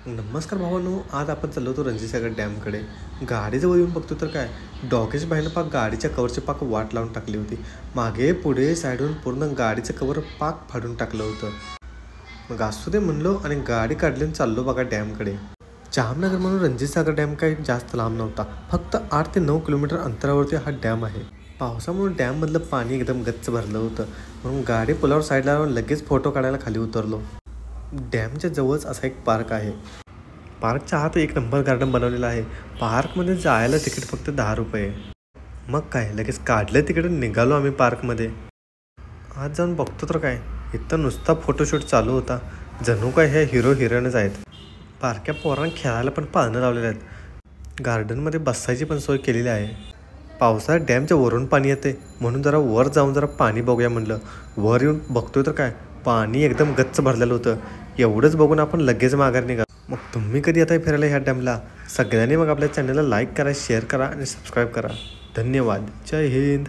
नमस्कार भावांनो, आज आपण चाललो होतो रणजीतसागर डॅमकडे. गाडीजवळ येऊन बघतो तर काय, डॉगेश बाईनं पाक गाडीच्या कवरची पाक वाट लावून टाकली होती. मागे पुढे साईडून पूर्ण गाडीचं कवर पाक फाडून टाकलं होतं. मग असू दे म्हणलो आणि गाडी काढली आणि चाललो बघा डॅमकडे. जामनगर म्हणून रणजीतसागर डॅम काही जास्त लांब नव्हता. फक्त 8 ते 9 किलोमीटर अंतरावरती हा डॅम आहे. पावसामुळे डॅममधलं पाणी एकदम गच्च भरलं होतं, म्हणून गाडी पुलावर साईडला लावून लगेच फोटो काढायला खाली उतरलो. डॅमच्या जवळच असा एक पार्क आहे. पार्कच्या आत एक नंबर गार्डन बनवलेलं आहे. पार्कमध्ये जायला तिकीट फक्त 10 रुपये. मग काय, लगेच काढलं तिकीट निघालो आम्ही पार्कमध्ये. आज जाऊन बघतो तर काय, इथं नुसता फोटोशूट चालू होता. जणू काय हे हिरो हिरोईनच आहेत. पार्क्या पोरांना खेळायला पण पाळणं लावलेले आहेत. गार्डनमध्ये बसायची पण सोय केलेली आहे. पावसाळ्यात डॅमच्या वरून पाणी येते, म्हणून जरा वर जाऊन जरा पाणी बघूया म्हणलं. वर येऊन बघतोय तर काय, पाणी एकदम गच्च भरलेलं होतं. एवढंच बघून आपण लगेच माघार निघा. मग तुम्ही कधी आता फिरायला ह्या डॅमला? सगळ्यांनी मग आपल्या चॅनलला लाईक करा, शेअर करा आणि सबस्क्राईब करा. धन्यवाद. जय हिंद.